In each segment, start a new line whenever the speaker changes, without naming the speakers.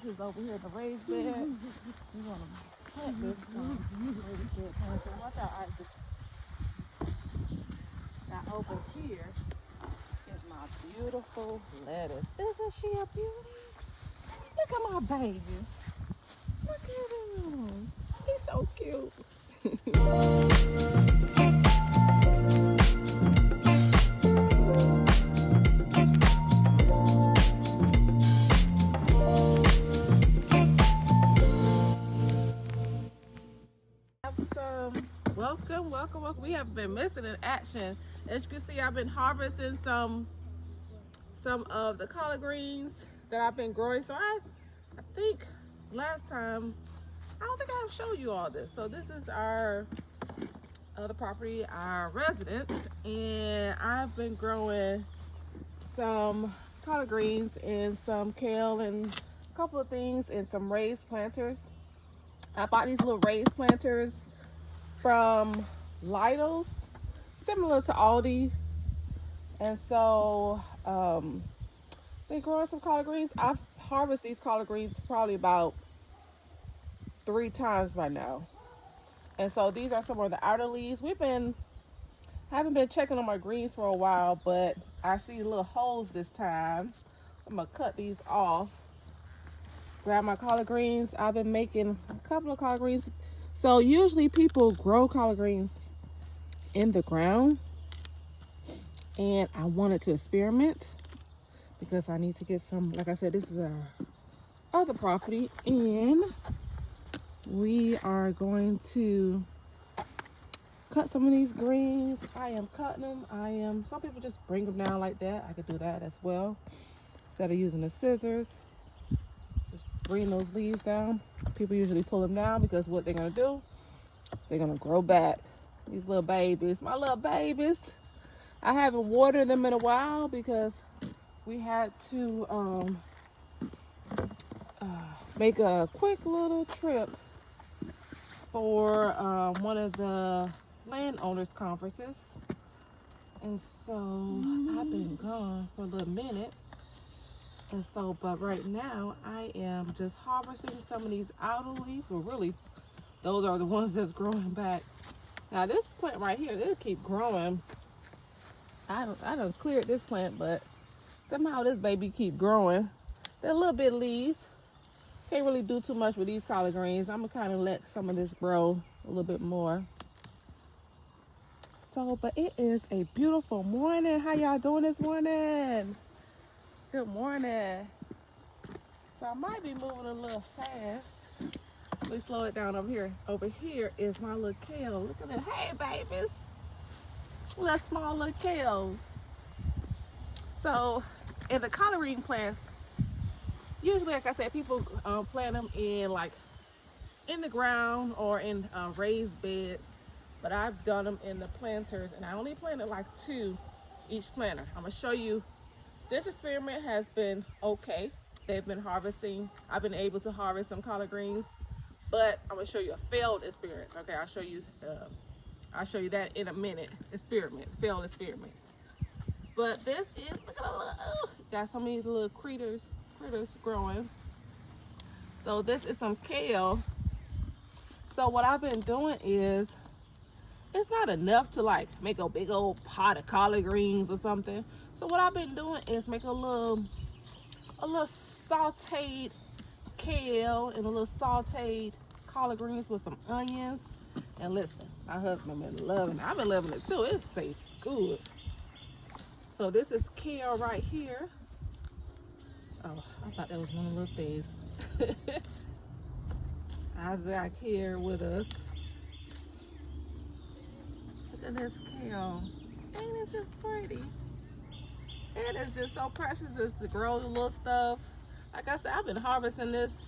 this is over here the raised bed. We want to plant this raised bed planter. Watch out, Isaac. Now over here is my beautiful lettuce. Isn't she a beauty? Look at my baby. Look at him. He's so cute. Welcome. We have been missing in action. As you can see, I've been harvesting some of the collard greens that I've been growing. So I think last time, I don't think I've shown you all this. So this is our other property, our residence, and I've been growing some collard greens and some kale and a couple of things and some raised planters. I bought these little raised planters from Lidl's, similar to Aldi, and so been growing some collard greens. I've harvested these collard greens probably about 3 times by now, and so these are some of the outer leaves. Haven't been checking on my greens for a while, but I see little holes this time. I'm gonna cut these off. Grab my collard greens. I've been making a couple of collard greens. So usually people grow collard greens in the ground, and I wanted to experiment because I need to get some. Like I said, this is our other property, and we are going to cut some of these greens. I am cutting them. Some people just bring them down like that. I could do that as well. Instead of using the scissors, just bring those leaves down. People usually pull them down because what they're gonna do is they're gonna grow back. These little babies, my little babies. I haven't watered them in a while because we had to make a quick little trip for one of the landowners conferences, and so I've been gone for a little minute. And so, but right now I am just harvesting some of these outer leaves. Well, really, those are the ones that's growing back. Now this plant right here, it'll keep growing. I done cleared this plant, but somehow this baby keep growing. They're a little bit leaves. Can't really do too much with these collard greens. I'm gonna kind of let some of this grow a little bit more. So, but it is a beautiful morning. How y'all doing this morning? Good morning. So I might be moving a little fast. Let me slow it down over here. Over here is my little kale. Look at that. Hey, babies. Little small little kale. So, in the collard green plants, usually, like I said, people plant them in the ground or in raised beds. But I've done them in the planters, and I only planted like 2 each planter. I'm gonna show you. This experiment has been okay. They've been harvesting. I've been able to harvest some collard greens, but I'm gonna show you a failed experience. Okay, I'll show you that in a minute. Failed experiment. But this is, look at the got so many little critters growing. So this is some kale. So what I've been doing is, it's not enough to like make a big old pot of collard greens or something. So what I've been doing is make a little sauteed kale and a little sauteed collard greens with some onions. And listen, my husband been loving it. I've been loving it too. It tastes good. So this is kale right here. Oh, I thought that was one of the little things. Isaac here with us. Look at this kale. Ain't it just pretty? It is just so precious just to grow the little stuff. Like I said, I've been harvesting this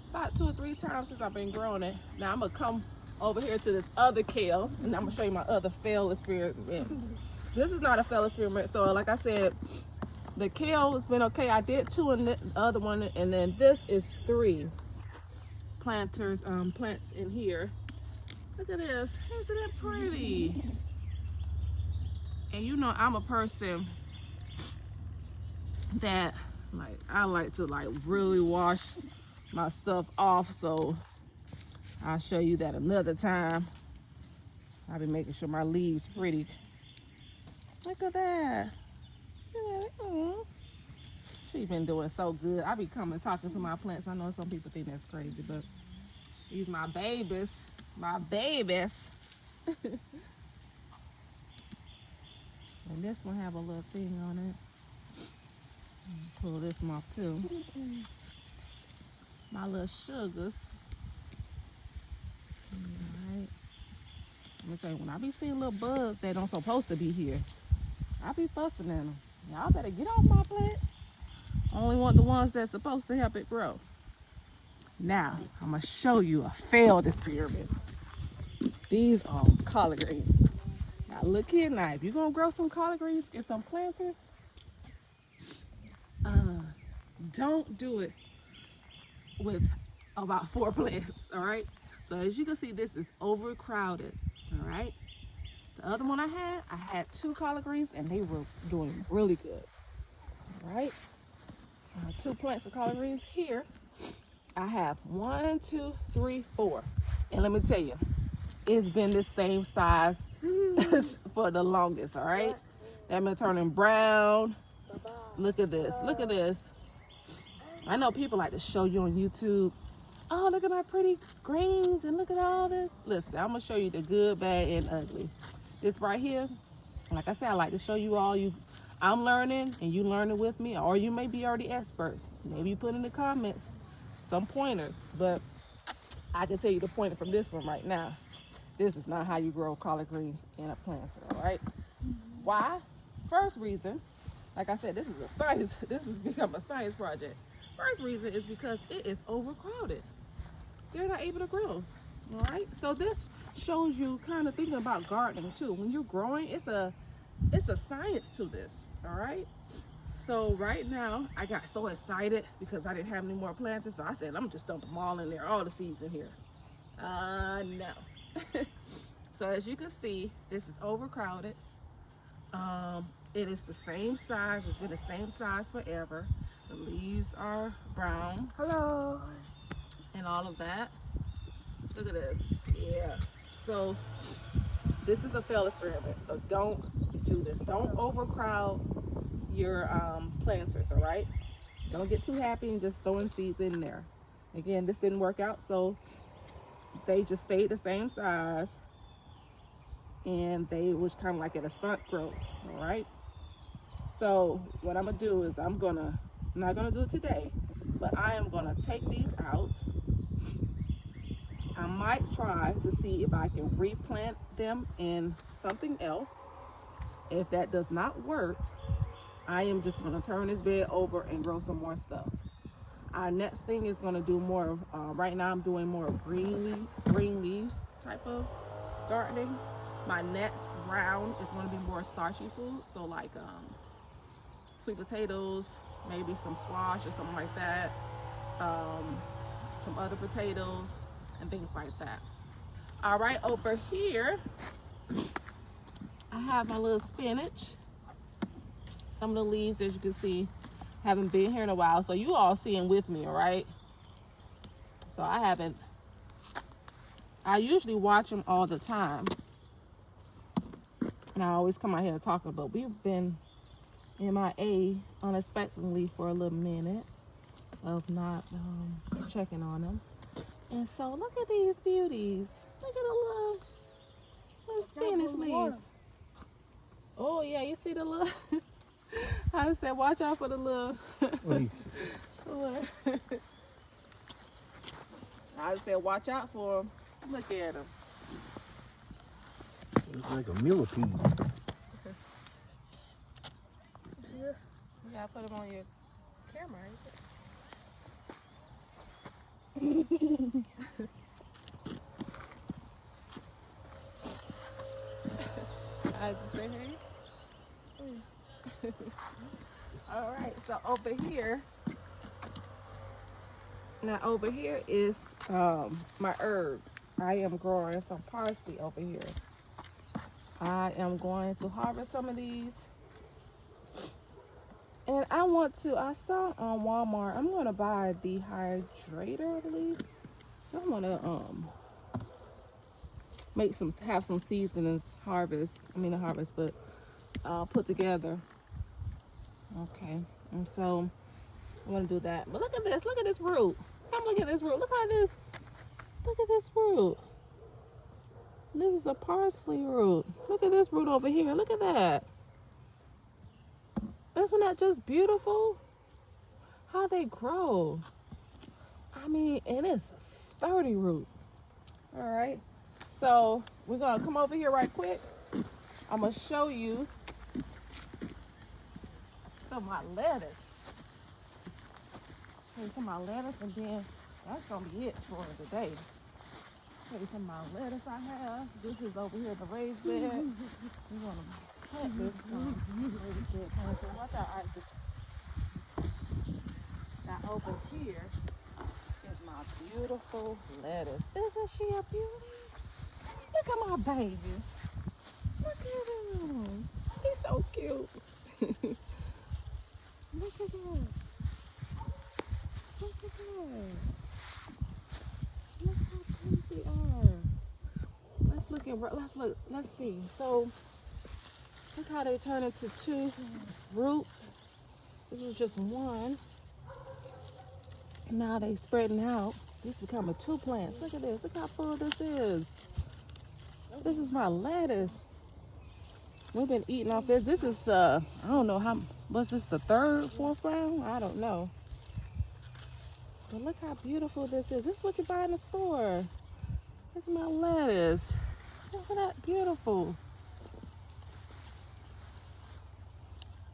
about 2 or 3 times since I've been growing it. Now I'm gonna come over here to this other kale, and I'm gonna show you my other failed experiment. This is not a failed experiment. So like I said, the kale has been okay. I did 2 in the other one, and then this is 3 plants in here. Look at this. Isn't it pretty? And you know, I'm a person that I like to really wash my stuff off, so I'll show you that another time. I'll be making sure my leaves pretty. Look at that. She's been doing so good. I be coming talking to my plants. I know some people think that's crazy, but these my babies. My babies. And this one have a little thing on it. Pull this one off too. My little sugars. Alright. Let me tell you, when I be seeing little bugs that don't supposed to be here, I be fussing at them. Y'all better get off my plant. I only want the ones that's supposed to help it grow. Now, I'm going to show you a failed experiment. These are collard greens. Now, look here now. If you're going to grow some collard greens and some planters, don't do it with about 4 plants, all right? So, as you can see, this is overcrowded, all right? The other one I had 2 collard greens, and they were doing really good, all right? 2 plants of collard greens here. I have 1, 2, 3, 4. And let me tell you, it's been the same size for the longest, all right? They've been turning brown. Look at this. Look at this. I know people like to show you on YouTube, oh, look at my pretty greens and look at all this. Listen, I'm going to show you the good, bad, and ugly. This right here, like I said, I like to show you all I'm learning and you learning with me, or you may be already experts. Maybe you put in the comments some pointers, but I can tell you the pointer from this one right now. This is not how you grow collard greens in a planter, all right? Why? First reason, like I said, this is a science. This has become a science project. First reason is because it is overcrowded. They're not able to grow, all right? So this shows you kind of thinking about gardening too. When you're growing, it's a science to this, all right? So right now, I got so excited because I didn't have any more planters, so I said, I'm just dump them all in there, all the seeds in here. No. So as you can see, this is overcrowded. It is the same size. It's been the same size forever. The leaves are brown. Hello. And all of that. Look at this. Yeah. So this is a failed experiment. So don't do this. Don't overcrowd your planters, all right? Don't get too happy and just throwing seeds in there. Again, this didn't work out, so they just stayed the same size, and they was kind of like at a stunt growth, all right? So what I'm gonna do is I'm not gonna do it today, but I am gonna take these out. I might try to see if I can replant them in something else. If that does not work, I am just gonna turn this bed over and grow some more stuff. Our next thing is gonna do more of, right now I'm doing more of green leaves type of gardening. My next round is gonna be more starchy food, so like sweet potatoes, maybe some squash or something like that, some other potatoes and things like that. All right, over here, I have my little spinach. Some of the leaves, as you can see, haven't been here in a while, so you all seeing with me, all right? So I usually watch them all the time, and I always come out here to talk about, we've been MIA unexpectedly for a little minute of not checking on them. And so look at these beauties. Look at the little spinach leaves. Oh yeah, you see the little I said watch out for the little I said watch out for them. Look at them.
It's like a millipede.
You gotta put them on your camera, right? I have to say hey. All right, so over here is my herbs. I am growing some parsley over here. I am going to harvest some of these And I saw on Walmart, I'm gonna buy a dehydrator, I believe. I wanna have some seasonings not harvest, but put together. Okay, and so I'm gonna do that. But look at this root. Come look at this root. Look at this root. This is a parsley root. Look at this root over here. Look at that. Isn't that just beautiful? How they grow. I mean, and it's a sturdy root. All right. So we're gonna come over here right quick. I'm gonna show you some of my lettuce. Some of my lettuce, and then that's gonna be it for today. Show you some of my lettuce I have. This is over here the raised bed. We're gonna plant this raised bed plant. So watch out, Isaac. Now over here is my beautiful lettuce. Isn't she a beauty? Look at my baby. Look at him. He's so cute. Look at that. Look at that. Look how cute they are. Let's see. So look how they turn into two roots. This was just one. Now they spreading out. This becoming two plants. Look at this. Look how full this is. This is my lettuce. We've been eating off this. This is I don't know what's this, the third, fourth round? I don't know. But look how beautiful this is. This is what you buy in the store. Look at my lettuce. Isn't that beautiful?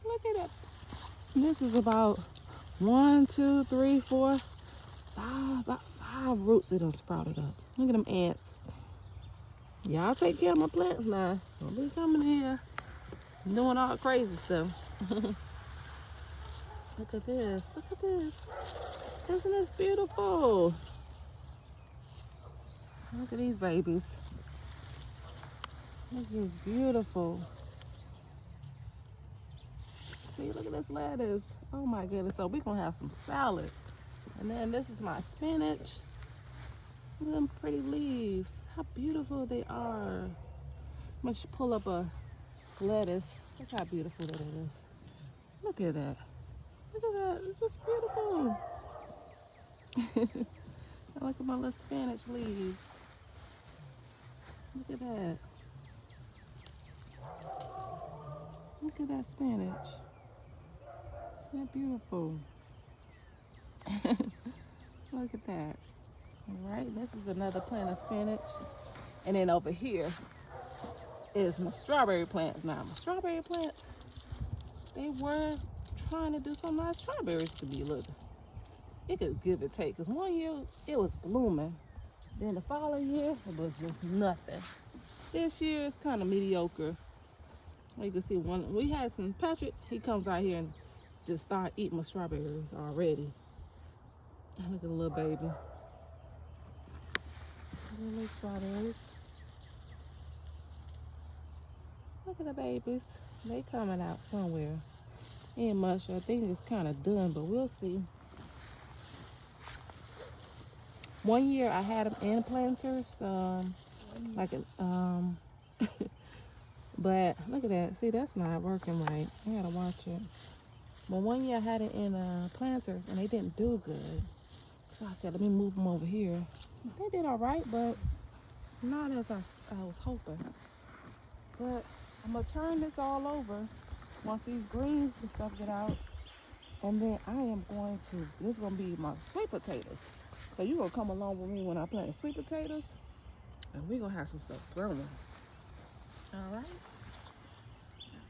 Look at it. This is about 1, 2, 3, 4, 5, about 5 roots that done sprouted up. Look at them ants. Y'all take care of my plants now. Don't be coming here doing all crazy stuff. Look at this. Look at this. Isn't this beautiful? Look at these babies. It's just beautiful. See, look at this lettuce. Oh my goodness. So we're going to have some salad. And then this is my spinach. Look at them pretty leaves. How beautiful they are. I'm going to pull up a lettuce. Look how beautiful that is. Look at that. Look at that. It's just beautiful. Look at my little spinach leaves. Look at that. Look at that spinach. Isn't that beautiful? Look at that. All right, this is another plant of spinach. And then over here is my strawberry plants. Now, my strawberry plants, they were trying to do some nice strawberries to be. Look, it could give and take. Because one year, it was blooming. Then the following year, it was just nothing. This year, it's kind of mediocre. You can see we had some Patrick. He comes out here and just start eating my strawberries already. Look at the little baby. Little strawberries. Look at the babies. They coming out somewhere. Ain't much. I think it's kind of done, but we'll see. One year I had them in planters, but look at that. See, that's not working right. I gotta watch it. But one year I had it in planters and they didn't do good. So I said, let me move them over here. They did all right, but not as I was hoping. But I'm gonna turn this all over once these greens and stuff get out. And then I am going to, this is gonna be my sweet potatoes. So you're gonna come along with me when I plant sweet potatoes, and we're gonna have some stuff growing. All right.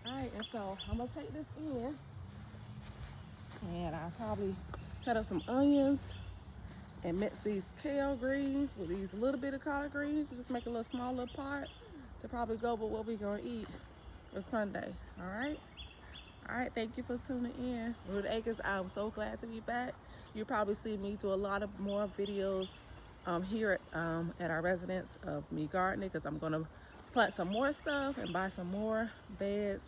All right, and so I'm gonna take this in, and I'll probably cut up some onions and mix these kale greens with these little bit of collard greens. Just make a little small little pot to probably go with what we're gonna eat for Sunday. All right. All right, thank you for tuning in. Rooted Acres, I'm so glad to be back. You'll probably see me do a lot of more videos here at our residence of me gardening, because I'm gonna plant some more stuff and buy some more beds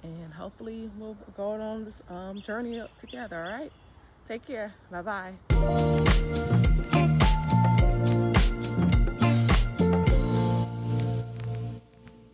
and hopefully we'll go on this journey up together. All right, take care. Bye bye.